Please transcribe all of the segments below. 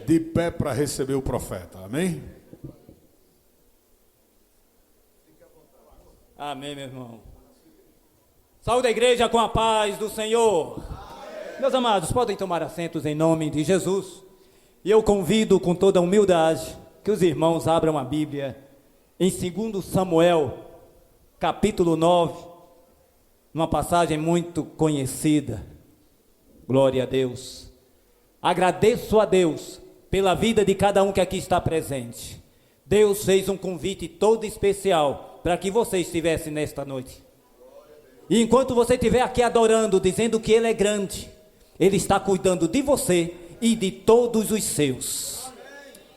de pé para receber o profeta. Amém? Amém, meu irmão. Saúde a igreja com a paz do Senhor. Amém. Meus amados, podem tomar assentos em nome de Jesus. E eu convido com toda humildade que os irmãos abram a Bíblia em 2 Samuel, capítulo 9, numa passagem muito conhecida. Glória a Deus. Agradeço a Deus pela vida de cada um que aqui está presente. Deus fez um convite todo especial para que você estivesse nesta noite. E enquanto você estiver aqui adorando, dizendo que Ele é grande, Ele está cuidando de você e de todos os seus.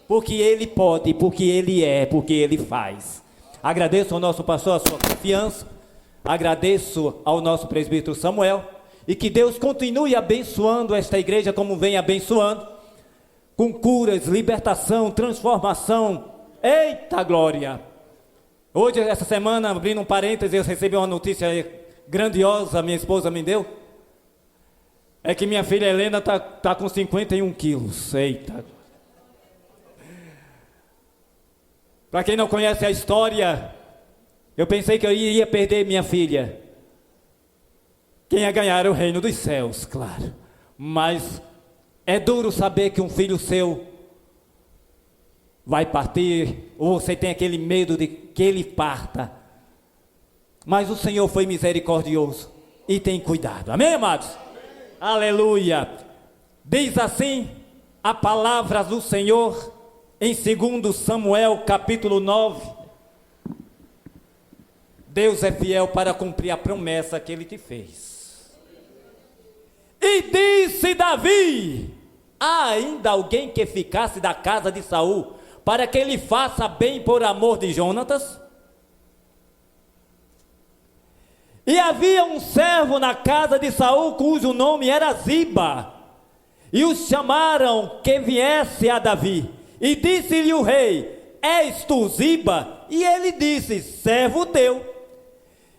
Porque Ele pode, porque Ele é, porque Ele faz. Agradeço ao nosso pastor a sua confiança. Agradeço ao nosso presbítero Samuel. E que Deus continue abençoando esta igreja como vem abençoando. Com curas, libertação, transformação. Eita glória! Hoje, essa semana, abrindo um parêntese, eu recebi uma notícia grandiosa, minha esposa me deu. É que minha filha Helena tá com 51 quilos. Eita! Para quem não conhece a história, eu pensei que eu iria perder minha filha. Quem ia ganhar era o reino dos céus, claro. Mas é duro saber que um filho seu vai partir, ou você tem aquele medo de que ele parta. Mas o Senhor foi misericordioso e tem cuidado. Amém, amados? Amém. Aleluia. Diz assim a palavra do Senhor em 2 Samuel capítulo 9. Deus é fiel para cumprir a promessa que Ele te fez. E disse Davi: há ainda alguém que ficasse da casa de Saul, para que ele faça bem por amor de Jonatas? E havia um servo na casa de Saul, cujo nome era Ziba, e os chamaram que viesse a Davi. E disse-lhe o rei: és tu Ziba? E ele disse: servo teu.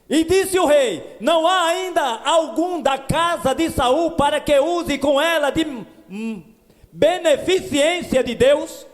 E disse o rei: não há ainda algum da casa de Saul para que use com ela de beneficência de Deus?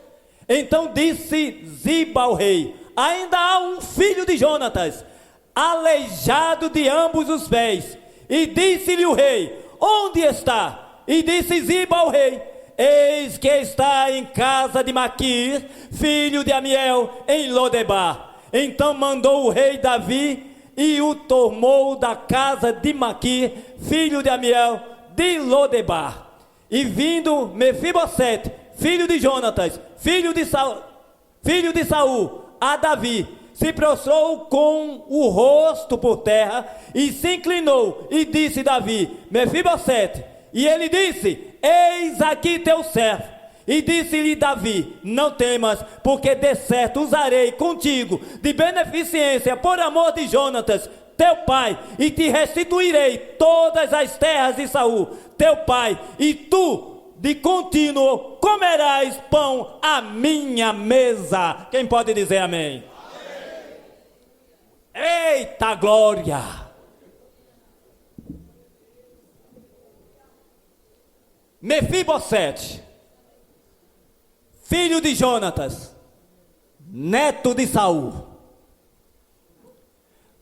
Então disse Ziba ao rei: ainda há um filho de Jonatas, aleijado de ambos os pés. E disse-lhe o rei: onde está? E disse Ziba ao rei: eis que está em casa de Maquir, filho de Amiel, em Lodebar. Então mandou o rei Davi e o tomou da casa de Maquir, filho de Amiel, de Lodebar. E vindo Mefibosete, filho de Jonatas, filho de Saul, a Davi, se prostrou com o rosto por terra e se inclinou e disse Davi: Mefibosete. E ele disse: eis aqui teu servo. E disse-lhe Davi: não temas, porque de certo usarei contigo de beneficência por amor de Jonatas, teu pai, e te restituirei todas as terras de Saul, teu pai, e tu de contínuo comerás pão à minha mesa. Quem pode dizer amém? Amém. Eita glória! Mefibosete, filho de Jonatas, neto de Saul.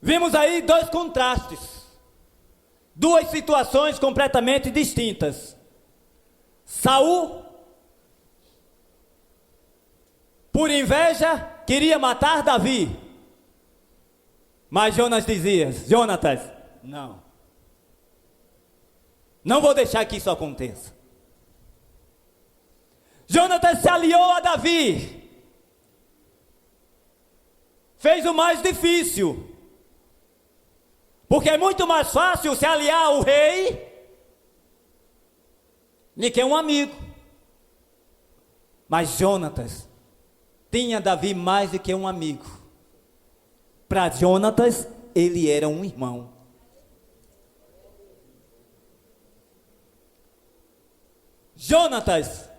Vimos aí dois contrastes, duas situações completamente distintas. Saul, por inveja, queria matar Davi. Mas Jonas dizia: Jonatas, não vou deixar que isso aconteça. Jonatas se aliou a Davi, fez o mais difícil, porque é muito mais fácil se aliar ao rei do que um amigo. Mas Jonatas tinha Davi mais do que um amigo. Para Jonatas, ele era um irmão. Jonatas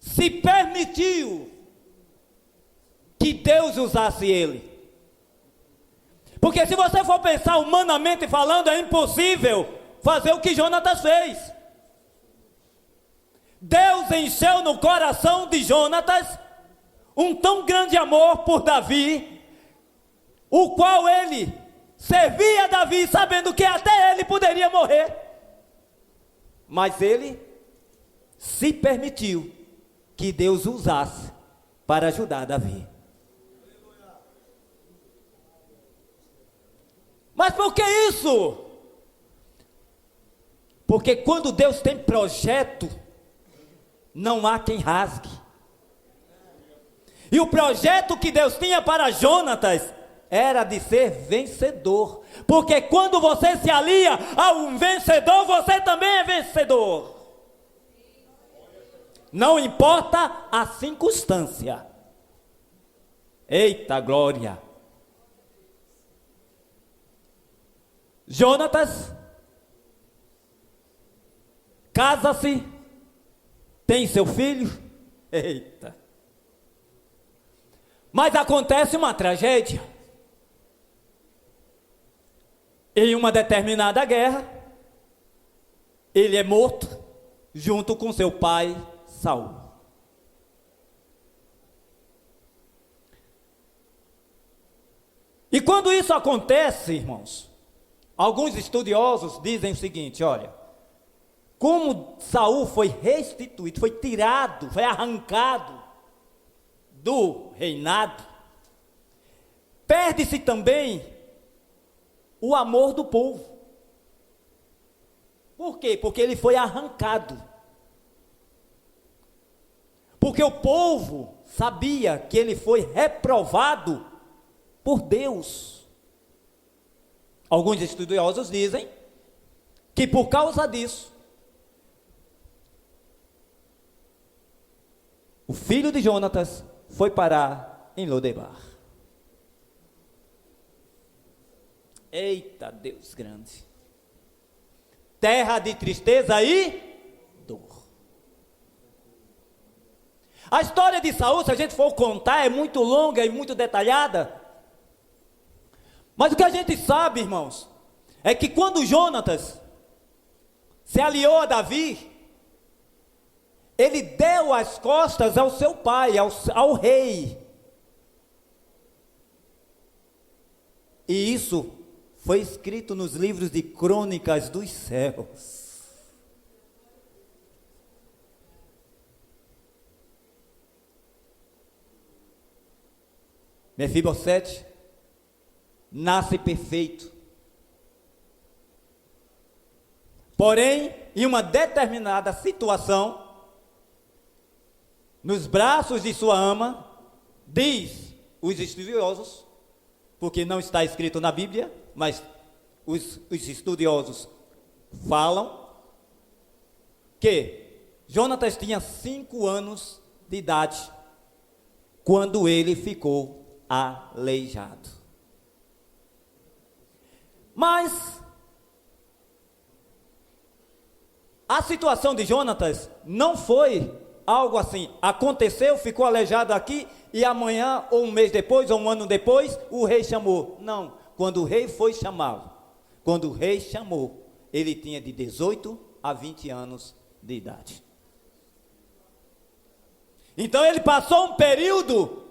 se permitiu que Deus usasse ele. Porque se você for pensar humanamente falando, é impossível fazer o que Jonatas fez. Deus encheu no coração de Jonatas um tão grande amor por Davi, o qual ele servia Davi sabendo que até ele poderia morrer, mas ele se permitiu que Deus usasse para ajudar Davi. Mas por que isso? Porque quando Deus tem projeto, não há quem rasgue. E o projeto que Deus tinha para Jonatas era de ser vencedor. Porque quando você se alia a um vencedor, você também é vencedor. Não importa a circunstância. Eita glória! Jonatas casa-se, tem seu filho. Eita! Mas acontece uma tragédia. Em uma determinada guerra, ele é morto junto com seu pai Saul. E quando isso acontece, irmãos, alguns estudiosos dizem o seguinte: olha, como Saul foi restituído, foi tirado, foi arrancado do reinado, perde-se também o amor do povo. Por quê? Porque ele foi arrancado. Porque o povo sabia que ele foi reprovado por Deus. Alguns estudiosos dizem que por causa disso, o filho de Jonatas foi parar em Lodebar. Eita Deus grande! Terra de tristeza e dor. A história de Saul, se a gente for contar, é muito longa e muito detalhada. Mas o que a gente sabe, irmãos, é que quando Jonatas se aliou a Davi, ele deu as costas ao seu pai, ao rei. E isso foi escrito nos livros de crônicas dos céus. Mefibosete nasce perfeito. Porém, em uma determinada situação, nos braços de sua ama, diz os estudiosos, porque não está escrito na Bíblia, mas os estudiosos falam, que Jonatas tinha 5 anos de idade, quando ele ficou aleijado. Mas a situação de Jonatas não foi algo assim, aconteceu, ficou aleijado aqui, e amanhã, ou um mês depois, ou um ano depois, o rei chamou. Não, quando o rei foi chamá-lo, quando o rei chamou, ele tinha de 18 a 20 anos de idade. Então ele passou um período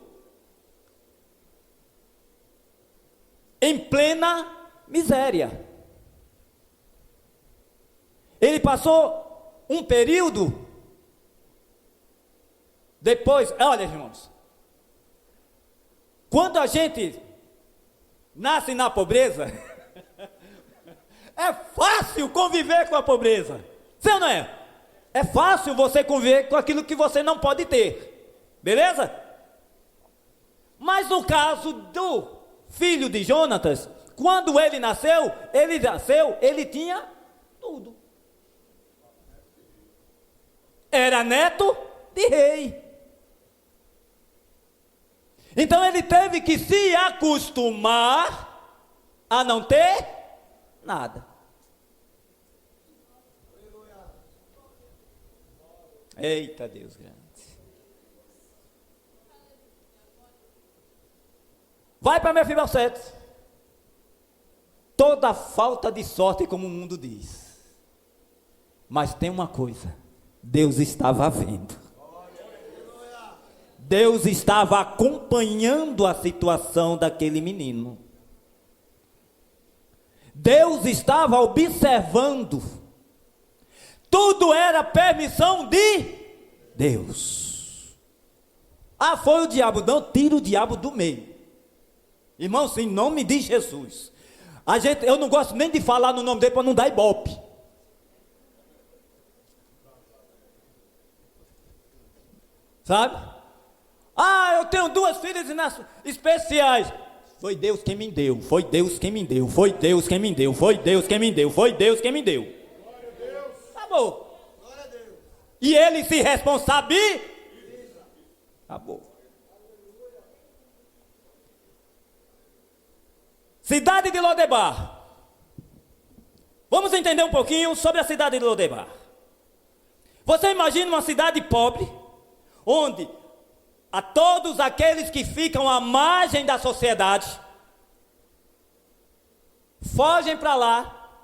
em plena miséria. Ele passou um período depois, olha irmãos, quando a gente nasce na pobreza, é fácil conviver com a pobreza, sim ou não é? É fácil você conviver com aquilo que você não pode ter, beleza? Mas no caso do filho de Jonatas, quando ele nasceu, ele tinha tudo. Era neto de rei. Então ele teve que se acostumar a não ter nada. Eita Deus grande. Vai para Mefibosete. Toda falta de sorte, como o mundo diz. Mas tem uma coisa: Deus estava vendo. Deus estava acompanhando a situação daquele menino. Deus estava observando. Tudo era permissão de Deus. Ah, foi o diabo. Não, tira o diabo do meio. Irmãos, em nome de Jesus. Eu não gosto nem de falar no nome dele para não dar ibope. Sabe? Ah, eu tenho 2 filhas especiais. Foi Deus quem me deu, foi Deus quem me deu, foi Deus quem me deu, foi Deus quem me deu, foi Deus quem me deu. Acabou. E ele se responsabiliza. Acabou. Cidade de Lodebar. Vamos entender um pouquinho sobre a cidade de Lodebar. Você imagina uma cidade pobre, onde a todos aqueles que ficam à margem da sociedade, fogem para lá,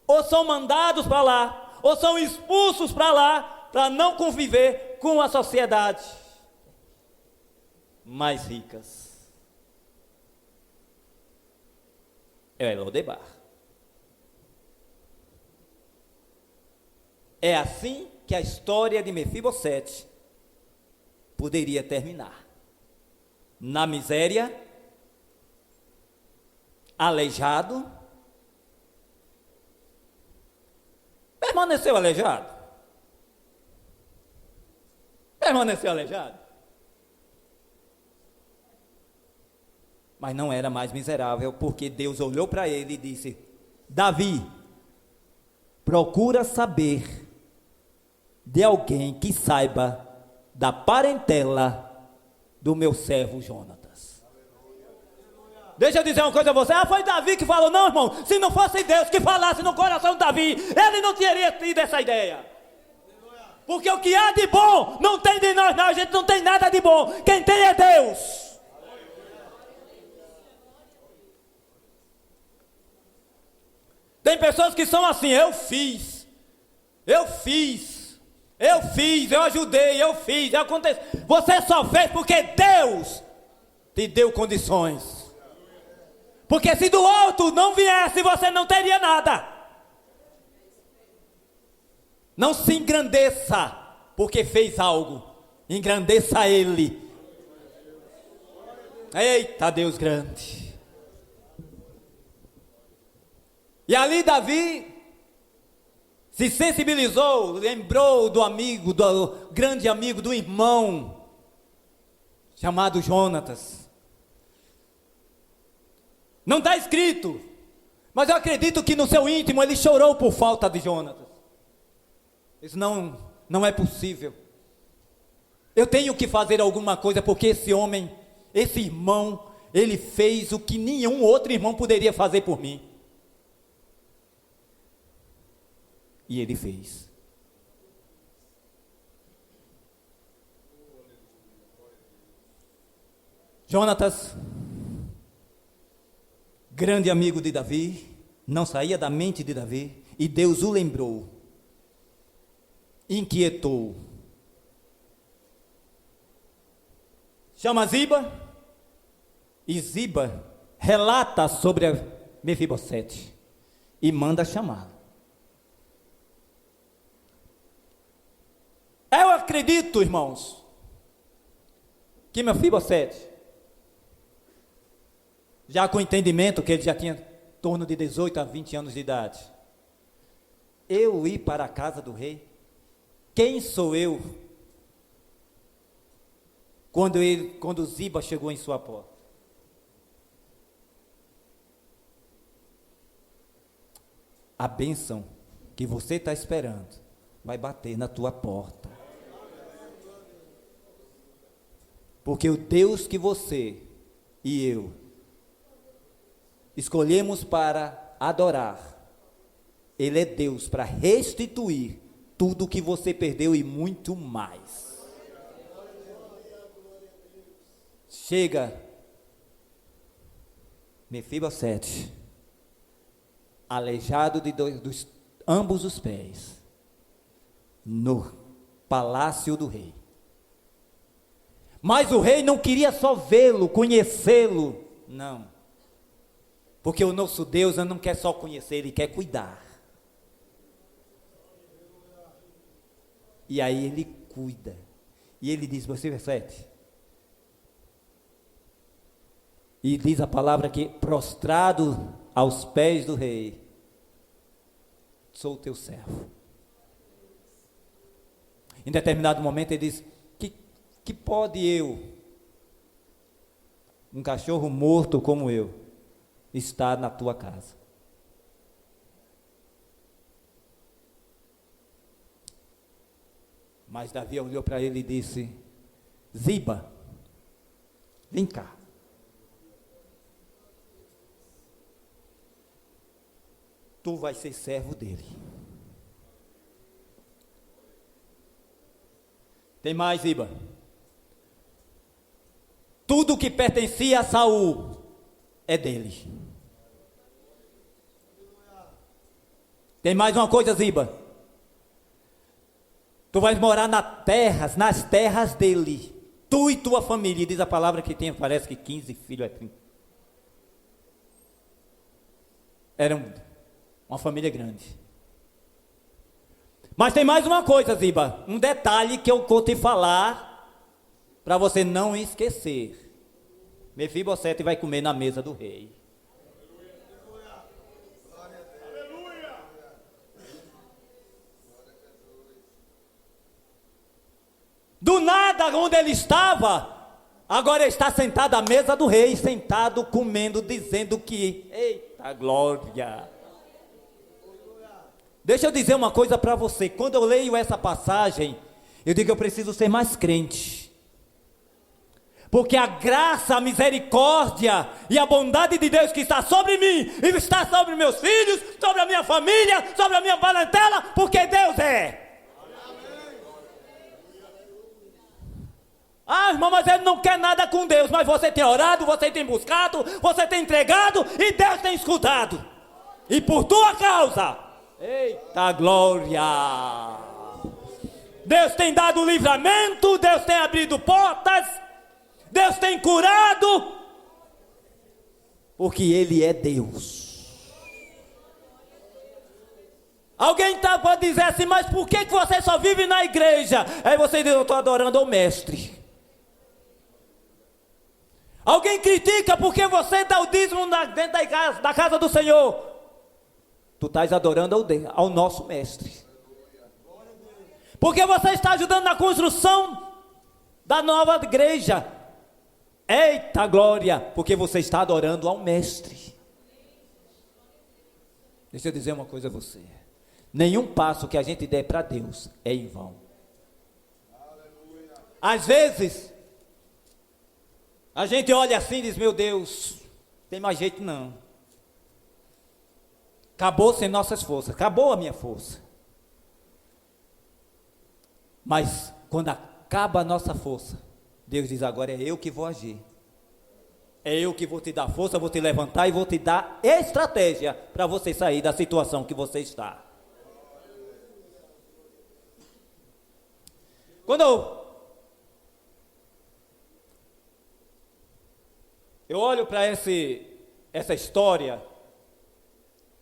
ou são mandados para lá, ou são expulsos para lá, para não conviver com a sociedade mais ricas. É Lodebar. É assim que a história de Mefibosete poderia terminar. Na miséria, aleijado, permaneceu aleijado. Permaneceu aleijado. Mas não era mais miserável, porque Deus olhou para ele e disse: Davi, procura saber de alguém que saiba da parentela do meu servo Jonatas. Deixa eu dizer uma coisa a você. Ah, foi Davi que falou. Não, irmão, se não fosse Deus que falasse no coração de Davi, ele não teria tido essa ideia. Porque o que há de bom não tem de nós, não. A gente não tem nada de bom. Quem tem é Deus. Tem pessoas que são assim: eu fiz, eu ajudei, eu fiz, aconteceu. Você só fez porque Deus te deu condições. Porque se do alto não viesse, você não teria nada. Não se engrandeça porque fez algo. Engrandeça Ele. Eita, Deus grande. E ali Davi se sensibilizou, lembrou do amigo, do grande amigo, do irmão, chamado Jonatas. Não está escrito, mas eu acredito que no seu íntimo ele chorou por falta de Jonatas. Isso não é possível. Eu tenho que fazer alguma coisa, porque esse homem, esse irmão, ele fez o que nenhum outro irmão poderia fazer por mim. E ele fez. Jonatas, grande amigo de Davi, não saía da mente de Davi, e Deus o lembrou, inquietou. Chama Ziba, e Ziba relata sobre Mefibosete, e manda chamá-lo. Eu acredito, irmãos, que Mefibosete, já com o entendimento que ele já tinha em torno de 18 a 20 anos de idade, eu ir para a casa do rei, quem sou eu? Quando Ziba chegou em sua porta. A bênção que você está esperando vai bater na tua porta. Porque o Deus que você e eu escolhemos para adorar, Ele é Deus para restituir tudo o que você perdeu e muito mais. Chega Mefibosete, aleijado de ambos os pés, nu, palácio do rei. Mas o rei não queria só vê-lo, conhecê-lo, não. Porque o nosso Deus não quer só conhecer, Ele quer cuidar. E aí Ele cuida. E Ele diz, versículo 7. E diz a palavra que, prostrado aos pés do rei, sou teu servo. Em determinado momento ele diz, que pode eu, um cachorro morto como eu, estar na tua casa? Mas Davi olhou para ele e disse, Ziba, vem cá. Tu vai ser servo dele. Tem mais, Ziba. Tudo que pertencia a Saul é dele. Tem mais uma coisa, Ziba. Tu vais morar nas terras dele. Tu e tua família. E diz a palavra que tem, parece que 15 filhos, é 30. Era uma família grande. Mas tem mais uma coisa, Ziba. Um detalhe que eu vou te falar, para você não esquecer. Mefibosete vai comer na mesa do rei. Do nada, onde ele estava, agora está sentado à mesa do rei, sentado, comendo, dizendo que, eita glória. Deixa eu dizer uma coisa para você, quando eu leio essa passagem, eu digo que eu preciso ser mais crente. Porque a graça, a misericórdia e a bondade de Deus que está sobre mim, e está sobre meus filhos, sobre a minha família, sobre a minha parentela, porque Deus é. Ah, irmão, mas ele não quer nada com Deus, mas você tem orado, você tem buscado, você tem entregado, e Deus tem escutado. E por tua causa, eita glória! Deus tem dado livramento, Deus tem abrido portas, Deus tem curado, porque Ele é Deus. Alguém pode dizer assim, mas por que você só vive na igreja? Aí você diz, eu estou adorando ao mestre. Alguém critica porque você dá o dízimo dentro da casa do Senhor. Tu estás adorando ao nosso mestre. Porque você está ajudando na construção da nova igreja. Eita glória, porque você está adorando ao mestre. Deixa eu dizer uma coisa a você. Nenhum passo que a gente der para Deus é em vão. Às vezes, a gente olha assim e diz, meu Deus, tem mais jeito não. Acabou sem nossas forças, acabou a minha força. Mas quando acaba a nossa força, Deus diz, agora é eu que vou agir. É eu que vou te dar força, vou te levantar e vou te dar estratégia para você sair da situação que você está. Quando eu olho para essa história,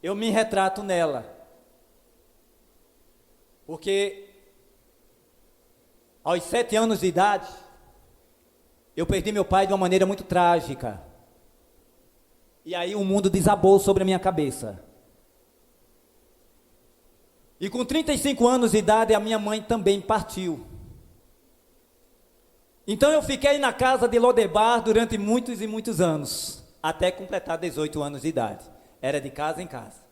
eu me retrato nela. Porque aos 7 anos de idade, eu perdi meu pai de uma maneira muito trágica. E aí o mundo desabou sobre a minha cabeça. E com 35 anos de idade, a minha mãe também partiu. Então eu fiquei na casa de Lodebar durante muitos e muitos anos, até completar 18 anos de idade. Era de casa em casa.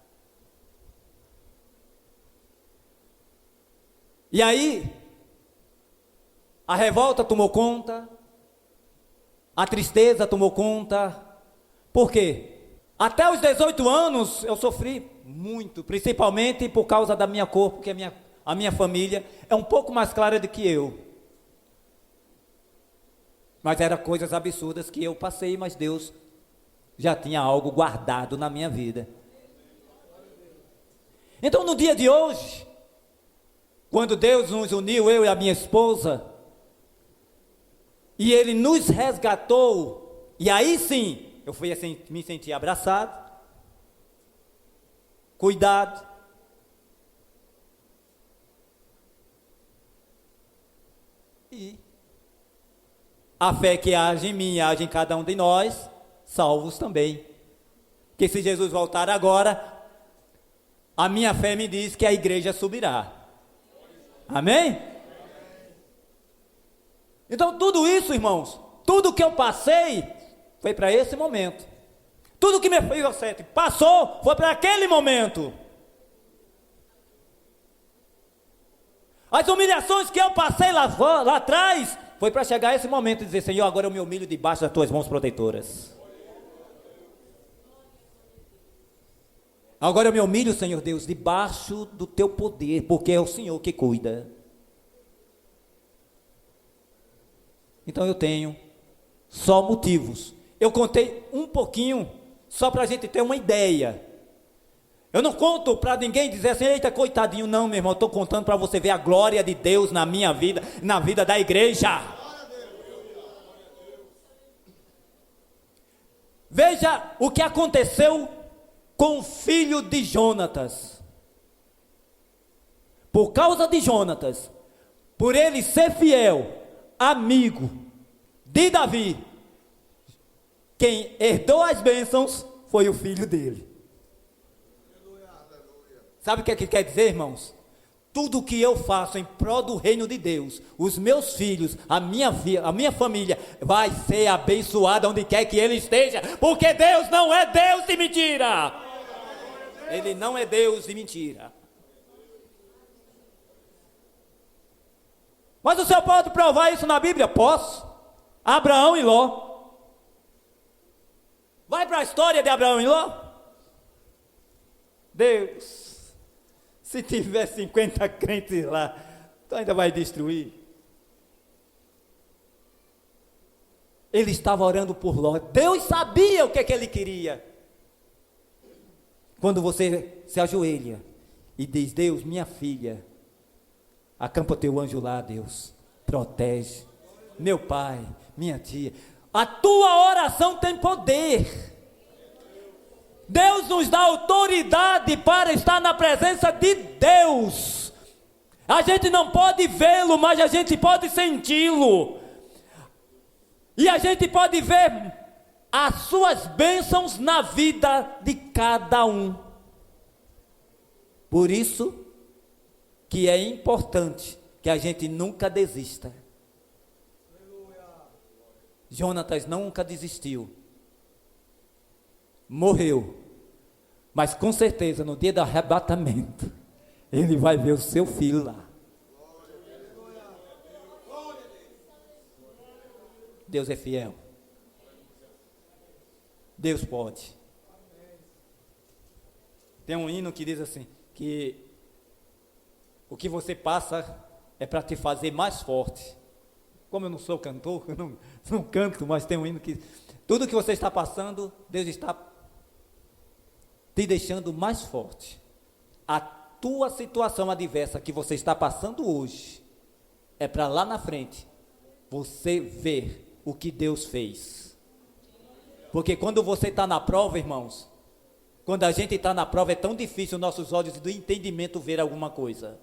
E aí, a revolta tomou conta, a tristeza tomou conta. Por quê? Até os 18 anos eu sofri muito, principalmente por causa da minha cor, porque a minha família é um pouco mais clara do que eu. Mas eram coisas absurdas que eu passei, mas Deus já tinha algo guardado na minha vida. Então no dia de hoje, quando Deus nos uniu, eu e a minha esposa, e Ele nos resgatou, e aí sim, eu fui assim, me sentir abraçado, cuidado. E a fé que age em mim, age em cada um de nós, salvos também. Que se Jesus voltar agora, a minha fé me diz que a igreja subirá. Amém? Então tudo isso, irmãos, tudo que eu passei, foi para esse momento. Tudo que meu filho Sete passou, foi para aquele momento. As humilhações que eu passei lá atrás, foi para chegar a esse momento e dizer: Senhor, agora eu me humilho debaixo das tuas mãos protetoras. Agora eu me humilho, Senhor Deus, debaixo do teu poder, porque é o Senhor que cuida. Então eu tenho só motivos. Eu contei um pouquinho, só para a gente ter uma ideia. Eu não conto para ninguém dizer assim: eita, coitadinho, não, meu irmão. Eu estou contando para você ver a glória de Deus na minha vida, na vida da igreja. Veja o que aconteceu com o filho de Jonatas. Por causa de Jonatas, por ele ser fiel, amigo de Davi, quem herdou as bênçãos foi o filho dele. Sabe o que é que quer dizer, irmãos? Tudo que eu faço em prol do reino de Deus, os meus filhos, a minha família, vai ser abençoada onde quer que ele esteja, porque Deus não é Deus de mentira. Ele não é Deus de mentira. Mas o senhor pode provar isso na Bíblia? Posso. Abraão e Ló. Vai para a história de Abraão e Ló. Deus, se tiver 50 crentes lá, tu ainda vai destruir. Ele estava orando por Ló. Deus sabia o que é que ele queria. Quando você se ajoelha e diz: Deus, minha filha, acampa teu anjo lá, Deus, protege, meu pai, minha tia, a tua oração tem poder. Deus nos dá autoridade para estar na presença de Deus. A gente não pode vê-lo, mas a gente pode senti-lo, e a gente pode ver as suas bênçãos na vida de cada um. Por isso que é importante que a gente nunca desista. Jonatas nunca desistiu. Morreu. Mas com certeza no dia do arrebatamento, ele vai ver o seu filho lá. Deus é fiel. Deus pode. Tem um hino que diz assim, que o que você passa é para te fazer mais forte. Como eu não sou cantor, eu não canto, mas tem um hino que tudo que você está passando, Deus está te deixando mais forte. A tua situação adversa que você está passando hoje é para lá na frente você ver o que Deus fez. Porque quando você está na prova, irmãos, quando a gente está na prova é tão difícil nossos olhos do entendimento ver alguma coisa.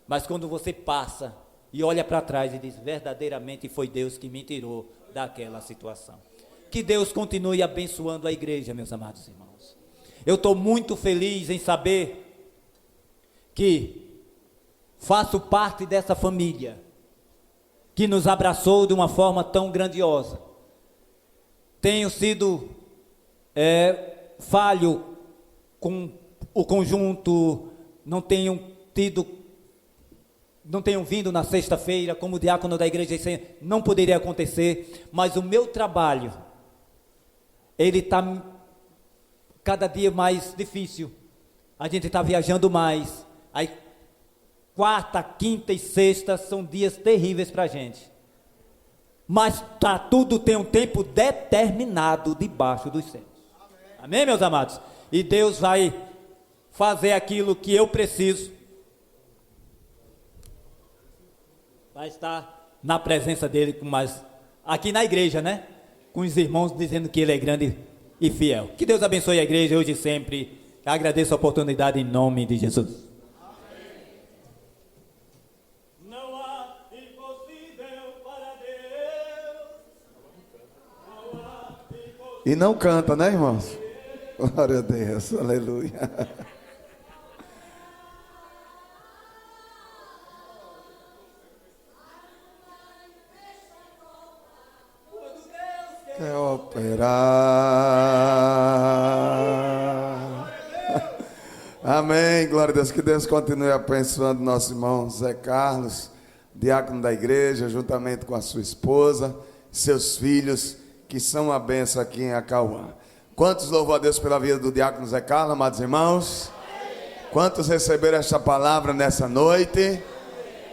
Mas quando você passa e olha para trás e diz: verdadeiramente foi Deus que me tirou daquela situação. Que Deus continue abençoando a igreja, meus amados irmãos. Eu estou muito feliz em saber que faço parte dessa família que nos abraçou de uma forma tão grandiosa. Tenho sido falho com o conjunto, não tenho vindo na sexta-feira como diácono da igreja, isso não poderia acontecer, mas o meu trabalho, ele está cada dia mais difícil. A gente está viajando mais. Aí quarta, quinta e sexta são dias terríveis para a gente. Mas tudo tem um tempo determinado debaixo dos céus. Amém, meus amados? E Deus vai fazer aquilo que eu preciso vai estar na presença dele, aqui na igreja, né? Com os irmãos dizendo que ele é grande e fiel. Que Deus abençoe a igreja hoje e sempre. Agradeço a oportunidade em nome de Jesus. Não há impossível para Deus. E não canta, né, irmãos? Glória a Deus, aleluia. Quer operar. Amém, glória a Deus. Que Deus continue abençoando nosso irmão Zé Carlos, diácono da igreja, juntamente com a sua esposa, seus filhos, que são uma bênção aqui em Acauã. Quantos louvam a Deus pela vida do diácono Zé Carlos, amados irmãos? Quantos receberam esta palavra nessa noite?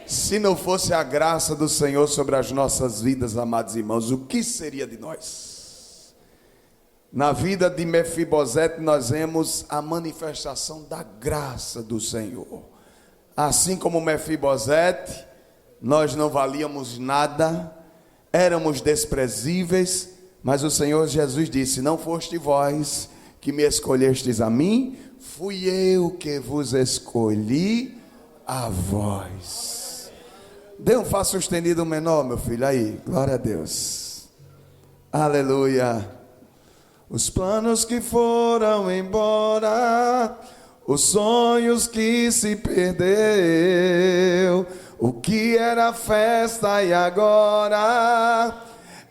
Se não fosse a graça do Senhor sobre as nossas vidas, amados irmãos, o que seria de nós? Na vida de Mefibosete nós vemos a manifestação da graça do Senhor. Assim como Mefibosete, nós não valíamos nada, éramos desprezíveis, mas o Senhor Jesus disse: não foste vós que me escolhestes a mim, fui eu que vos escolhi a vós. Dê um Fá sustenido menor, meu filho, aí, glória a Deus, aleluia. Os planos que foram embora, os sonhos que se perdeu, o que era festa e agora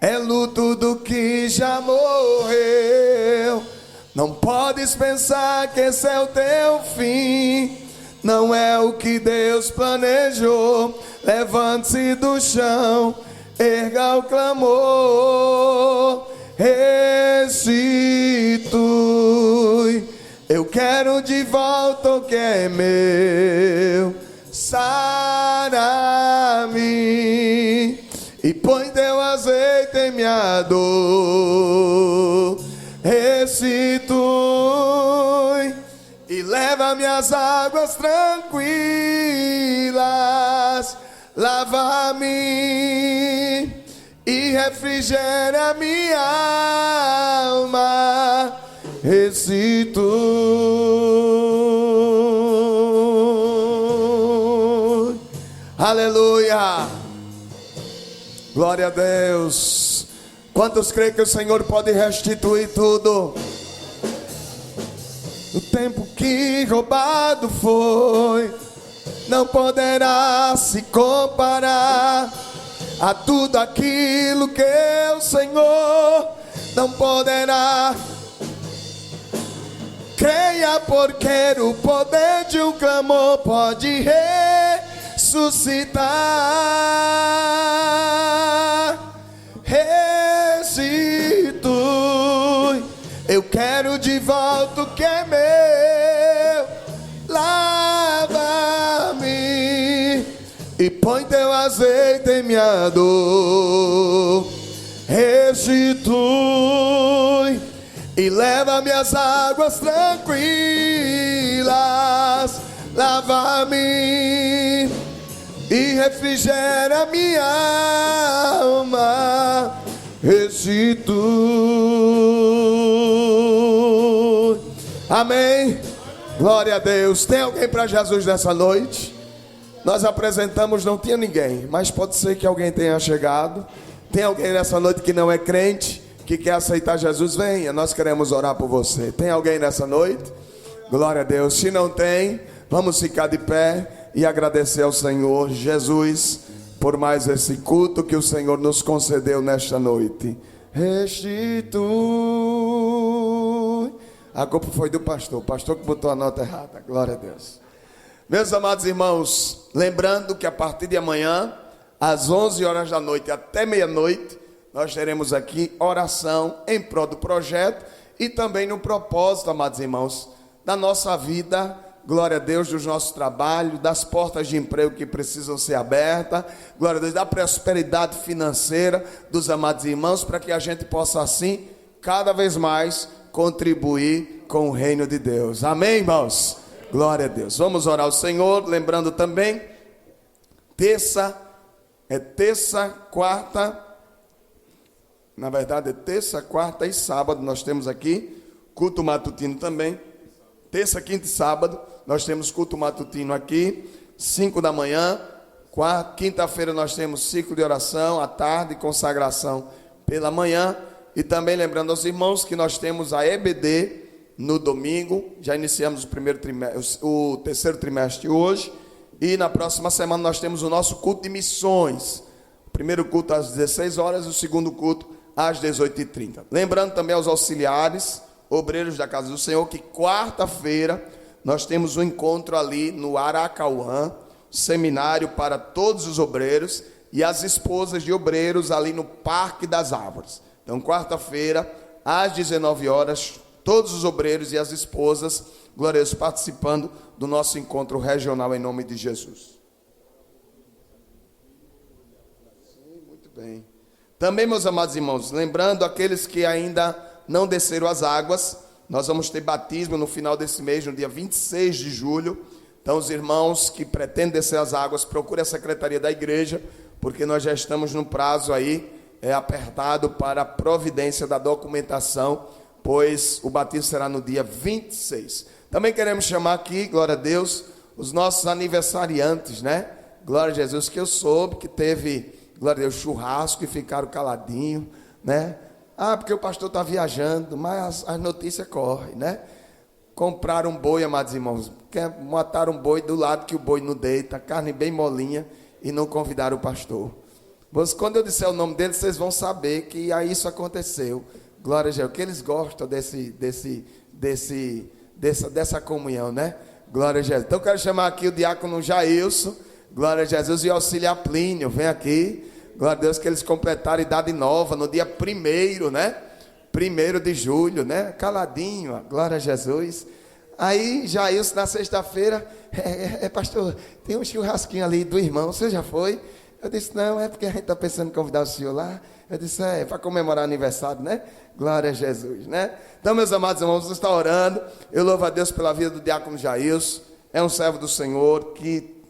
é luto do que já morreu. Não podes pensar que esse é o teu fim, não é o que Deus planejou. Levante-se do chão, erga o clamor, restitui. Eu quero de volta o que é meu, sara-me e põe teu azeite em minha dor, restitui e leva-me às águas tranquilas, lava-me e refrigera minha alma, restitui. Aleluia, glória a Deus. Quantos creem que o Senhor pode restituir tudo? O tempo que roubado foi não poderá se comparar a tudo aquilo que o Senhor não poderá. Creia, porque o poder de um clamor pode ressuscitar. Restitui. Eu quero de volta o que é meu. Lava-me e põe teu azeite em minha dor. Restitui e leva-me às águas tranquilas. Lava-me e refrigera minha alma. Restitui. Amém. Glória a Deus. Tem alguém para Jesus nessa noite? Nós apresentamos, não tinha ninguém, mas pode ser que alguém tenha chegado. Tem alguém nessa noite que não é crente, que quer aceitar Jesus? Venha, nós queremos orar por você. Tem alguém nessa noite? Glória a Deus. Se não tem, vamos ficar de pé e agradecer ao Senhor Jesus por mais esse culto que o Senhor nos concedeu nesta noite. Restitui. A culpa foi do pastor, o pastor que botou a nota errada. Glória a Deus. Meus amados irmãos, lembrando que a partir de amanhã, às 11 horas da noite até meia-noite, nós teremos aqui oração em prol do projeto e também no propósito, amados irmãos, da nossa vida. Glória a Deus, dos nossos trabalhos, das portas de emprego que precisam ser abertas. Glória a Deus, da prosperidade financeira dos amados irmãos, para que a gente possa assim, cada vez mais, contribuir com o reino de Deus. Amém, irmãos? Glória a Deus. Vamos orar ao Senhor, lembrando também, terça, É terça, quarta, na verdade é terça, quarta e sábado nós temos aqui culto matutino também. Terça, quinta e sábado nós temos culto matutino aqui, 5 da manhã. Quinta-feira nós temos ciclo de oração à tarde, consagração pela manhã. E também lembrando aos irmãos que nós temos a EBD no domingo. Já iniciamos o terceiro trimestre hoje. E na próxima semana nós temos o nosso culto de missões. O primeiro culto às 16 horas e o segundo culto às 18h30. Lembrando também aos auxiliares, obreiros da Casa do Senhor, que quarta-feira nós temos um encontro ali no Aracauã, seminário para todos os obreiros e as esposas de obreiros ali no Parque das Árvores. Então, quarta-feira, às 19 horas, todos os obreiros e as esposas, glória a Deus, participando do nosso encontro regional em nome de Jesus. Sim, muito bem. Também, meus amados irmãos, lembrando aqueles que ainda não desceram as águas, nós vamos ter batismo no final desse mês, no dia 26 de julho. Então, os irmãos que pretendem descer as águas, procurem a secretaria da igreja, porque nós já estamos num prazo aí apertado para a providência da documentação, pois o batismo será no dia 26. Também queremos chamar aqui, glória a Deus, os nossos aniversariantes, né? Glória a Jesus, que eu soube que teve, glória a Deus, churrasco e ficaram caladinhos, né? Porque o pastor está viajando, mas as notícias correm, né? Compraram um boi, amados irmãos, mataram um boi do lado que o boi não deita, carne bem molinha, e não convidaram o pastor. Quando eu disser o nome dele, vocês vão saber que aí isso aconteceu. Glória a Deus, que eles gostam dessa comunhão, né? Glória a Jesus. Então eu quero chamar aqui o diácono Jailson, glória a Jesus, e o auxiliar Plínio, vem aqui. Glória a Deus, que eles completaram idade nova no dia 1º, né? 1º de julho, né? Caladinho, glória a Jesus. Aí, Jailson, na sexta-feira, pastor, tem um churrasquinho ali do irmão, você já foi? Eu disse, não, é porque a gente está pensando em convidar o senhor lá. Eu disse, para comemorar o aniversário, né? Glória a Jesus, né? Então, meus amados irmãos, você está orando. Eu louvo a Deus pela vida do diácono Jailson. É um servo do Senhor que...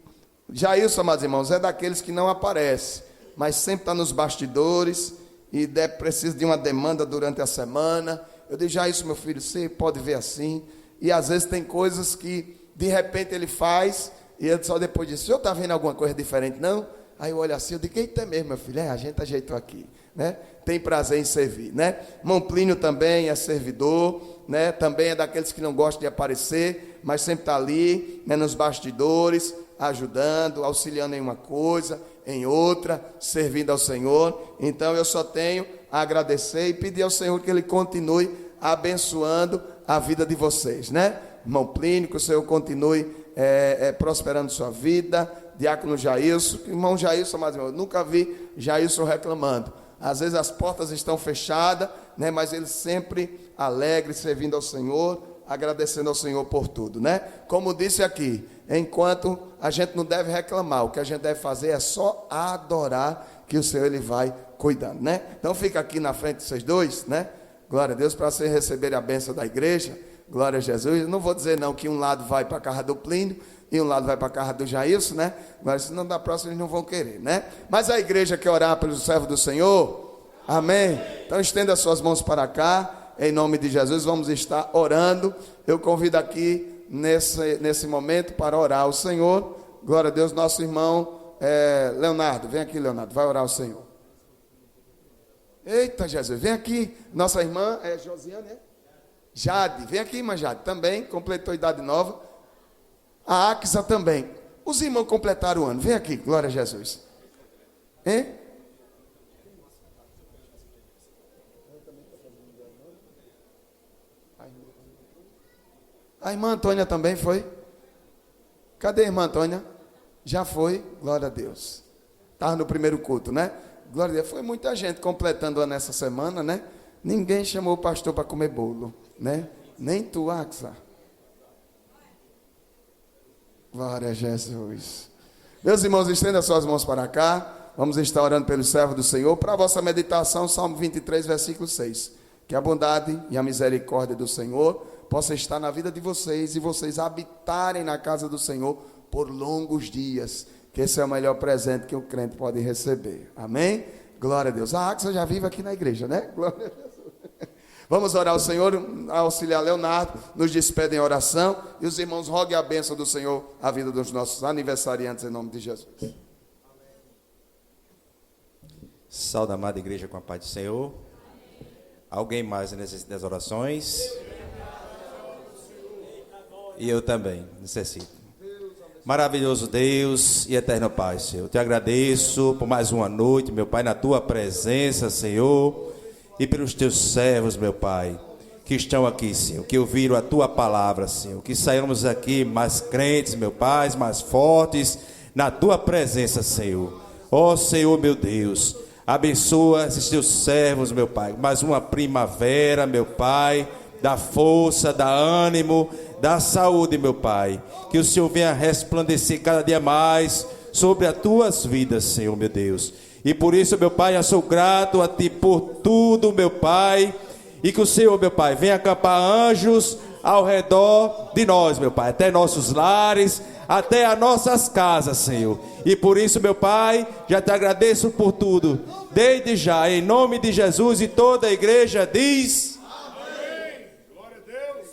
Jailson, amados irmãos, é daqueles que não aparece, mas sempre está nos bastidores e precisa de uma demanda durante a semana. Eu digo, Jailson, meu filho, você pode ver assim. E às vezes tem coisas que de repente ele faz e ele só depois diz, o senhor está vendo alguma coisa diferente? Não? Aí eu olho assim, eu digo, eita mesmo, meu filho, a gente ajeitou aqui, né? Tem prazer em servir, né? Irmão Plínio também é servidor, né? Também é daqueles que não gostam de aparecer, mas sempre está ali, né? Nos bastidores, ajudando, auxiliando em uma coisa, em outra, servindo ao Senhor. Então eu só tenho a agradecer e pedir ao Senhor que Ele continue abençoando a vida de vocês, né? Irmão Plínio, que o Senhor continue prosperando sua vida. Diácono Jailson, irmão Jailson, mas eu nunca vi Jailson reclamando. Às vezes as portas estão fechadas, né? Mas ele sempre alegre, servindo ao Senhor, agradecendo ao Senhor por tudo, né? Como disse aqui, enquanto a gente não deve reclamar, o que a gente deve fazer é só adorar, que o Senhor Ele vai cuidando, né? Então fica aqui na frente vocês dois, né? Glória a Deus, para vocês receberem a bênção da igreja. Glória a Jesus. Eu não vou dizer não que um lado vai para a casa do Plínio e um lado vai para a casa do Jailson, né? Mas senão da próxima eles não vão querer, né? Mas a igreja quer orar pelos servos do Senhor. Amém? Então estenda as suas mãos para cá, em nome de Jesus, vamos estar orando. Eu convido aqui nesse momento para orar ao Senhor. Glória a Deus, nosso irmão Leonardo, vem aqui, Leonardo, vai orar ao Senhor. Eita Jesus, vem aqui, nossa irmã Josiane, né? Jade, vem aqui, irmã Jade, também completou idade nova. A Axa também. Os irmãos completaram o ano, vem aqui, glória a Jesus. Hein? A irmã Antônia também foi? Cadê a irmã Antônia? Já foi, glória a Deus. Estava no primeiro culto, né? Glória a Deus. Foi muita gente completando o ano essa semana, né? Ninguém chamou o pastor para comer bolo, né? Nem tu, Axa. Glória a Jesus. Meus irmãos, estenda suas mãos para cá. Vamos estar orando pelo servo do Senhor. Para a vossa meditação, Salmo 23, versículo 6. Que a bondade e a misericórdia do Senhor possa estar na vida de vocês e vocês habitarem na casa do Senhor por longos dias. que esse é o melhor presente que o crente pode receber. Amém? Glória a Deus. A Axel já vive aqui na igreja, né? Glória a Deus. Vamos orar ao Senhor, auxiliar Leonardo, nos despede em oração, e os irmãos roguem a bênção do Senhor à vida dos nossos aniversariantes, em nome de Jesus. Saúde, amada igreja, com a paz do Senhor. Alguém mais necessita das orações? E eu também necessito. Maravilhoso Deus e eterno Pai, Senhor, te agradeço por mais uma noite, meu Pai, na tua presença, Senhor, e pelos teus servos, meu Pai, que estão aqui, Senhor, que ouviram a tua palavra, Senhor, que saímos aqui mais crentes, meu Pai, mais fortes na tua presença, Senhor. Ó Senhor, meu Deus, abençoa esses teus servos, meu Pai, mais uma primavera, meu Pai, da força, da ânimo, da saúde, meu Pai, que o Senhor venha resplandecer cada dia mais sobre as tuas vidas, Senhor, meu Deus. E por isso, meu Pai, eu sou grato a Ti por tudo, meu Pai, e que o Senhor, meu Pai, venha acampar anjos ao redor de nós, meu Pai, até nossos lares, até as nossas casas, Senhor. E por isso, meu Pai, já te agradeço por tudo, desde já, em nome de Jesus, e toda a igreja diz... Amém. Glória a Deus.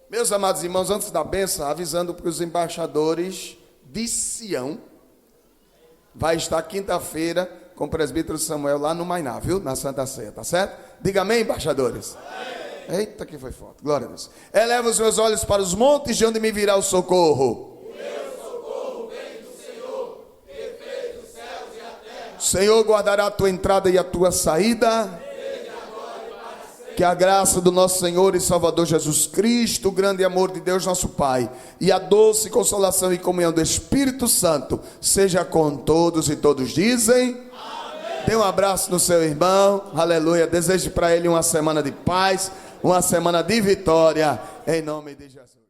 Meus amados irmãos, antes da bênção, avisando para os embaixadores de Sião, vai estar quinta-feira com o presbítero Samuel lá no Mainá, viu? Na Santa Ceia, tá certo? Diga amém, embaixadores. Amém. Eita, que foi forte. Glória a Deus. Eleva os meus olhos para os montes, de onde me virá o socorro. O meu socorro vem do Senhor, que fez os céus e a terra. O Senhor guardará a tua entrada e a tua saída. Que a graça do nosso Senhor e Salvador Jesus Cristo, o grande amor de Deus nosso Pai, e a doce consolação e comunhão do Espírito Santo, seja com todos, e todos dizem, amém. Dê um abraço no seu irmão, aleluia, deseje para ele uma semana de paz, uma semana de vitória, em nome de Jesus.